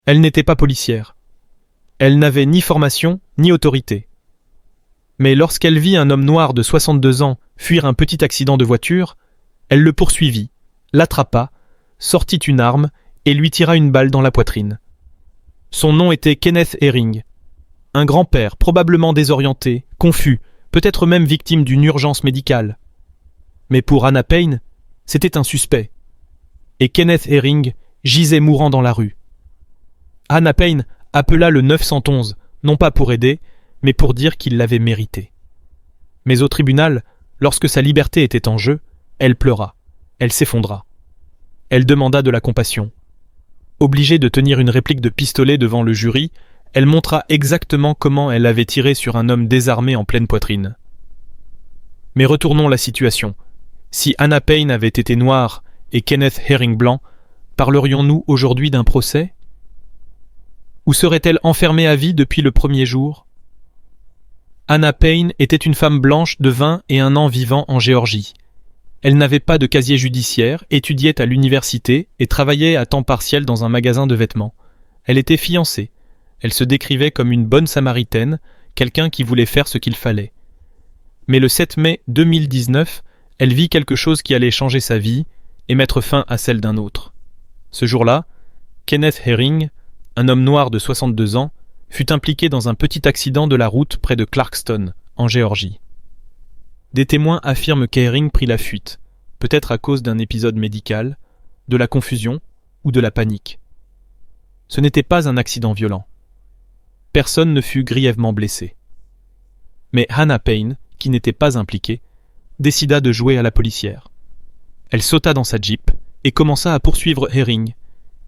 Elle n'était pas policière. Elle n'avait ni formation, ni autorité. Mais lorsqu'elle vit un homme noir de 62 ans fuir un petit accident de voiture, elle le poursuivit, l'attrapa, sortit une arme et lui tira une balle dans la poitrine. Son nom était Kenneth Herring. Un grand-père, probablement désorienté, confus, peut-être même victime d'une urgence médicale. Mais pour Hannah Payne, c'était un suspect. Et Kenneth Herring gisait mourant dans la rue. Hannah Payne appela le 911, non pas pour aider, mais pour dire qu'il l'avait mérité. Mais au tribunal, lorsque sa liberté était en jeu, elle pleura, elle s'effondra. Elle demanda de la compassion. Obligée de tenir une réplique de pistolet devant le jury, elle montra exactement comment elle avait tiré sur un homme désarmé en pleine poitrine. Mais retournons la situation. Si Hannah Payne avait été noire et Kenneth Herring blanc, parlerions-nous aujourd'hui d'un procès ? Ou serait-elle enfermée à vie depuis le premier jour ? Hannah Payne était une femme blanche de 21 ans vivant en Géorgie. Elle n'avait pas de casier judiciaire, étudiait à l'université et travaillait à temps partiel dans un magasin de vêtements. Elle était fiancée. Elle se décrivait comme une bonne samaritaine, quelqu'un qui voulait faire ce qu'il fallait. Mais le 7 mai 2019, elle vit quelque chose qui allait changer sa vie et mettre fin à celle d'un autre. Ce jour-là, Kenneth Herring, un homme noir de 62 ans, fut impliqué dans un petit accident de la route près de Clarkston, en Géorgie. Des témoins affirment qu'Herring prit la fuite, peut-être à cause d'un épisode médical, de la confusion ou de la panique. Ce n'était pas un accident violent. Personne ne fut grièvement blessé. Mais Hannah Payne, qui n'était pas impliquée, décida de jouer à la policière. Elle sauta dans sa Jeep et commença à poursuivre Herring,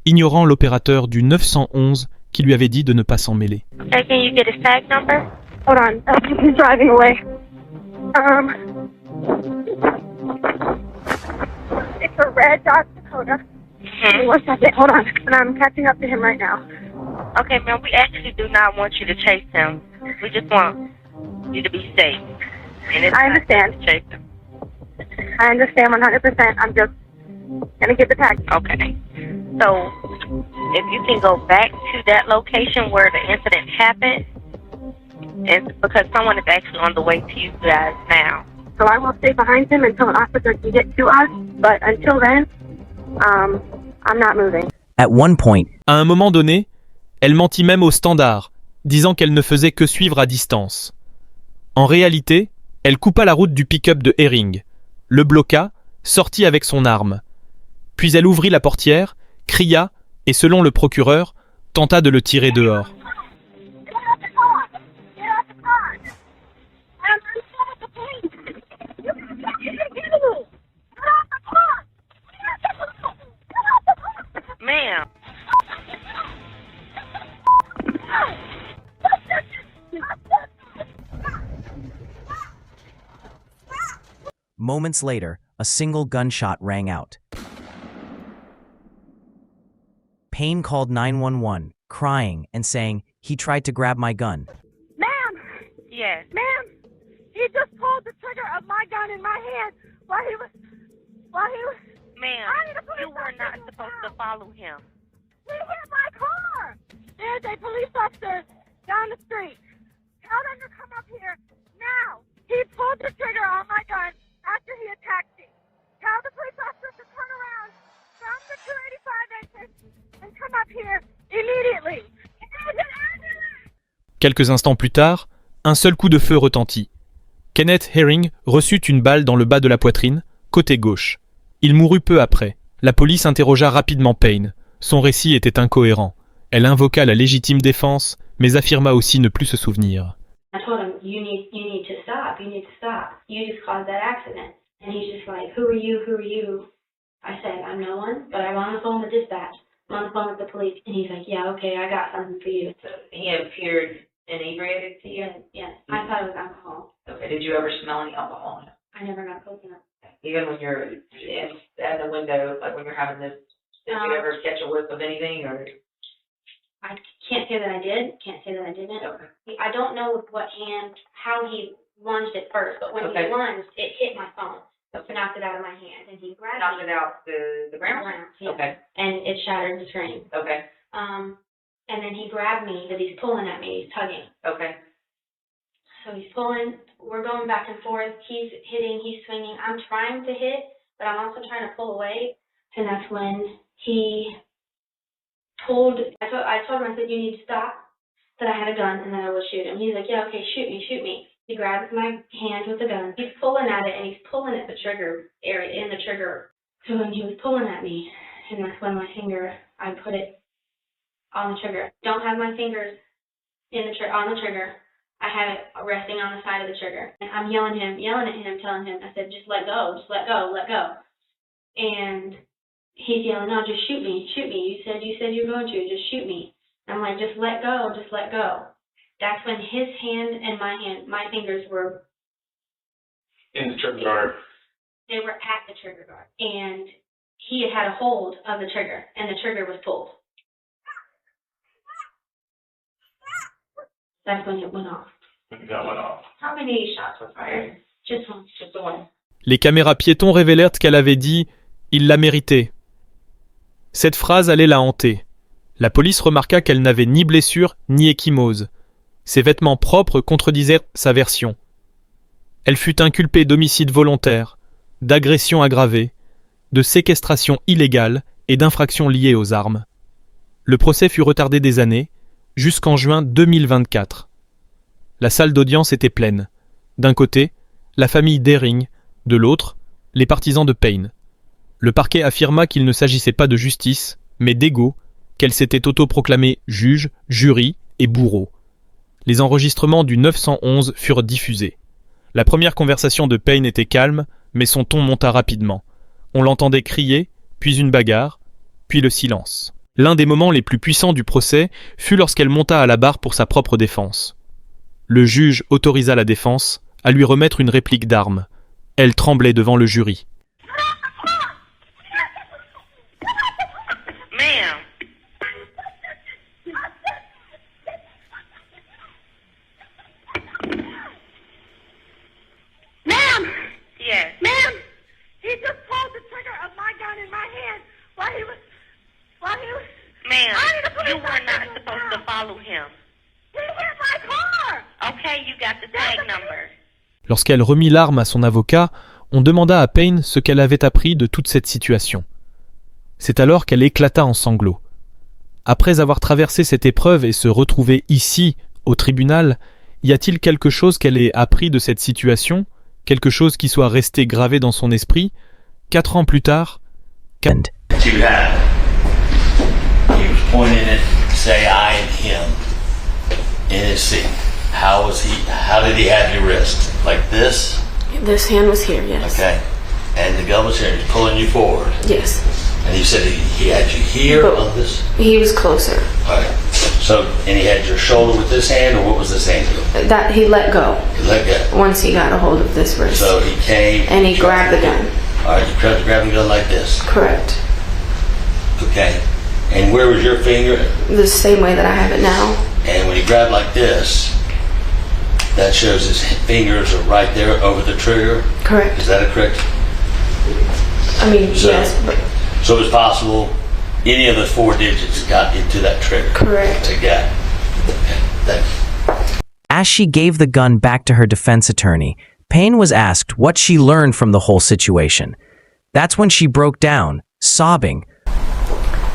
ignorant l'opérateur du 911 qui lui avait dit de ne pas s'en mêler. Okay, can you get his tag number? Hold on. He's driving away. It's a red Dodge Dakota. Give me 1 second. Hold on. And I'm catching up to him right now. Okay, ma'am, we actually do not want you to chase him. We just want you to be safe. And it's I not understand. to chase him. I understand 100%. I'm just gonna get the tag. Okay. So, if you can go back to that location where the incident happened, and because someone is actually on the way to you guys now. So I will stay behind him until an officer can get to us. But until then, I'm not moving. At one point, À un moment donné, elle mentit même au standard, disant qu'elle ne faisait que suivre à distance. En réalité, elle coupa la route du pick-up de Herring, le bloqua, sortit avec son arme. Puis elle ouvrit la portière, cria et, selon le procureur, tenta de le tirer dehors. Ma'am. moments later, a single gunshot rang out. Payne called 911, crying and saying, "He tried to grab my gun." Ma'am! Yes. Ma'am! He just pulled the trigger of my gun in my hand while he was... Ma'am, I need a police you were not officer supposed now. to follow him. He hit my car! There's a police officer down the street. Tell them to come up here now. He pulled the trigger on my gun after he attacked me. Tell the police officer to turn around from the 285 entrance and come up here immediately. There's an ambulance! Quelques instants plus tard, un seul coup de feu retentit. Kenneth Herring reçut une balle dans le bas de la poitrine, côté gauche. Il mourut peu après. La police interrogea rapidement Payne. Son récit était incohérent. Elle invoqua la légitime défense, mais affirma aussi ne plus se souvenir. I told him, you need to stop. You need to stop. You just caused that accident. And he's just like, who are you? Who are you? I said, I'm no one, but I'm on the phone with dispatch. I'm on the phone with the police. And he's like, yeah, okay, I got something for you. So he appeared inebriated to you? Yes, I thought it was alcohol. Okay, did you ever smell any alcohol in it? I never got coconut. Even when you're at the window, like when you're having this, did you ever catch a whiff of anything or? I can't say that I did. Can't say that I didn't. Okay. I don't know with what hand, how he lunged it first, but when Okay. he lunged, it hit my phone. Okay. Knocked it out of my hand, and he grabbed Knocked it. it out the ground? Yeah. Okay, And it shattered the screen. okay. and then he grabbed me because he's pulling at me, he's tugging. Okay. So he's pulling, we're going back and forth, he's hitting, he's swinging. I'm trying to hit, but I'm also trying to pull away. And that's when he pulled, I told him, I said, you need to stop, that I had a gun and that I would shoot him. He's like, yeah, okay, shoot me, shoot me. He grabs my hand with the gun. He's pulling at it, and he's pulling at the trigger area, in the trigger. So when he was pulling at me, and that's when my finger, I put it on the trigger. Don't have my fingers on the trigger. I have it resting on the side of the trigger. And I'm yelling at him, telling him, I said, just let go, let go. And he's yelling, no, just shoot me. You said you were going to, just shoot me. I'm like, just let go. That's when his hand and my fingers were in the trigger guard. They were at the trigger guard. And he had a hold of the trigger, and the trigger was pulled. That's when it went off. That went off. How many shots were fired? Just one. Just the one. Les caméras piétons révélèrent qu'elle avait dit « Il l'a mérité ». Cette phrase allait la hanter. La police remarqua qu'elle n'avait ni blessure ni ecchymose. Ses vêtements propres contredisaient sa version. Elle fut inculpée d'homicide volontaire, d'agression aggravée, de séquestration illégale et d'infractions liées aux armes. Le procès fut retardé des années, jusqu'en juin 2024. La salle d'audience était pleine. D'un côté, la famille Deering, de l'autre, les partisans de Payne. Le parquet affirma qu'il ne s'agissait pas de justice, mais d'égo, qu'elle s'était autoproclamée juge, jury et bourreau. Les enregistrements du 911 furent diffusés. La première conversation de Payne était calme, mais son ton monta rapidement. On l'entendait crier, puis une bagarre, puis le silence. L'un des moments les plus puissants du procès fut lorsqu'elle monta à la barre pour sa propre défense. Le juge autorisa la défense à lui remettre une réplique d'arme. Elle tremblait devant le jury. Ma'am. Ma'am! Yes. Ma'am! He just pulled the trigger of my gun in my hand while he was... Ma'am, I need a police you were not officer supposed to now. follow him. He hit my car! Okay, you got the tag number. Lorsqu'elle remit l'arme à son avocat, on demanda à Payne ce qu'elle avait appris de toute cette situation. C'est alors qu'elle éclata en sanglots. Après avoir traversé cette épreuve et se retrouver ici, au tribunal, y a-t-il quelque chose qu'elle ait appris de cette situation, quelque chose qui soit resté gravé dans son esprit? 4 ans plus tard, You had. He was pointing it, say I and him in his seat. How did he have your wrist? Like this? This hand was here, yes. Okay. And the gun was here, he's pulling you forward. Yes. And you said he had you here But- on this? He was closer. Alright. So, and he had your shoulder with this hand, or what was this hand doing? That he let go He let go. once he got a hold of this wrist. So he came. And he grabbed the gun. Alright, you tried to grab the gun like this. Correct. Okay. And where was your finger? The same way that I have it now. And when he grabbed like this, that shows his fingers are right there over the trigger. Correct. Is that a correct? I mean, So- yes, but So it's possible any of the 4 digits got into that trigger. correct. To get. Okay, thank you. As she gave the gun back to her defense attorney, Payne was asked what she learned from the whole situation. That's when she broke down, sobbing.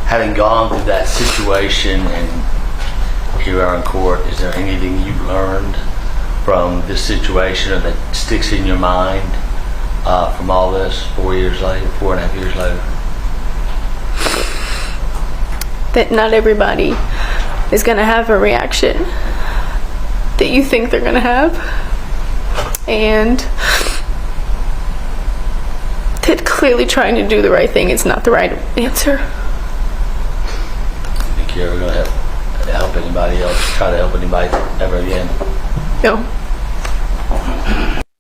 Having gone through that situation and here we are in court, is there anything you learned from this situation or that sticks in your mind from all this 4 years later, 4.5 years later? That not everybody is going to have a reaction that you think they're going to have. And that clearly trying to do the right thing is not the right answer. Think you're ever going to help anybody else, try to help anybody ever again? No.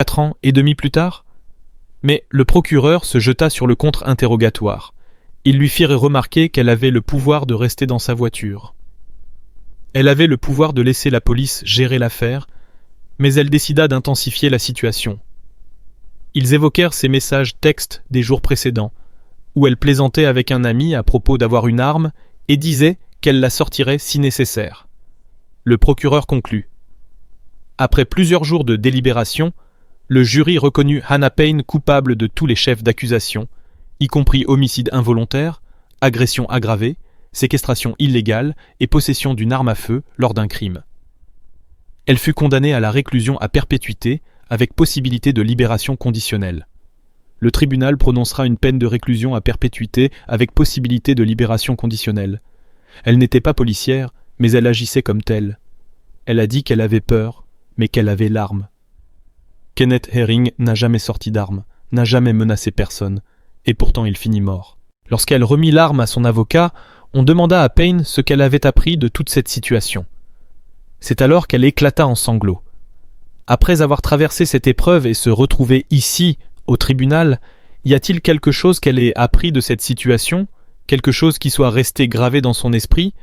4 ans et demi plus tard? Mais le procureur se jeta sur le contre-interrogatoire. Il lui fit remarquer qu'elle avait le pouvoir de rester dans sa voiture. Elle avait le pouvoir de laisser la police gérer l'affaire, mais elle décida d'intensifier la situation. Ils évoquèrent ces messages textes des jours précédents, où elle plaisantait avec un ami à propos d'avoir une arme et disait qu'elle la sortirait si nécessaire. Le procureur conclut. Après plusieurs jours de délibération, le jury reconnut Hannah Payne coupable de tous les chefs d'accusation, y compris homicide involontaire, agression aggravée, séquestration illégale et possession d'une arme à feu lors d'un crime. Elle fut condamnée à la réclusion à perpétuité avec possibilité de libération conditionnelle. Le tribunal prononcera une peine de réclusion à perpétuité avec possibilité de libération conditionnelle. Elle n'était pas policière, mais elle agissait comme telle. Elle a dit qu'elle avait peur, mais qu'elle avait l'arme. Kenneth Herring n'a jamais sorti d'arme, n'a jamais menacé personne, et pourtant il finit mort. Lorsqu'elle remit l'arme à son avocat, on demanda à Payne ce qu'elle avait appris de toute cette situation. C'est alors qu'elle éclata en sanglots. Après avoir traversé cette épreuve et se retrouver ici, au tribunal, y a-t-il quelque chose qu'elle ait appris de cette situation, quelque chose qui soit resté gravé dans son esprit,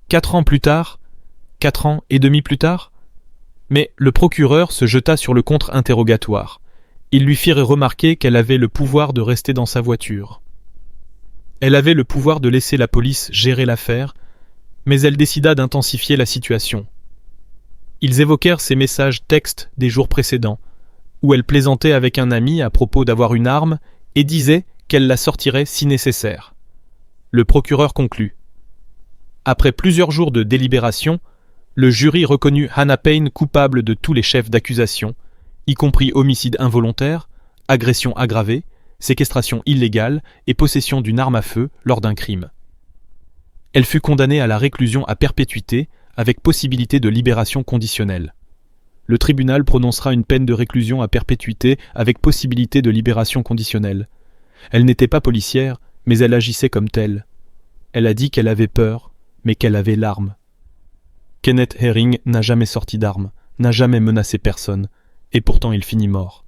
4 ans plus tard, 4 ans et demi plus tard? Mais le procureur se jeta sur le contre-interrogatoire. Il lui fit remarquer qu'elle avait le pouvoir de rester dans sa voiture. Elle avait le pouvoir de laisser la police gérer l'affaire, mais elle décida d'intensifier la situation. Ils évoquèrent ces messages textes des jours précédents, où elle plaisantait avec un ami à propos d'avoir une arme et disait qu'elle la sortirait si nécessaire. Le procureur conclut. Après plusieurs jours de délibération, le jury reconnut Hannah Payne coupable de tous les chefs d'accusation, y compris homicide involontaire, agression aggravée, séquestration illégale et possession d'une arme à feu lors d'un crime. Elle fut condamnée à la réclusion à perpétuité avec possibilité de libération conditionnelle. Le tribunal prononcera une peine de réclusion à perpétuité avec possibilité de libération conditionnelle. Elle n'était pas policière, mais elle agissait comme telle. Elle a dit qu'elle avait peur, mais qu'elle avait l'arme. Kenneth Herring n'a jamais sorti d'arme, n'a jamais menacé personne, et pourtant il finit mort.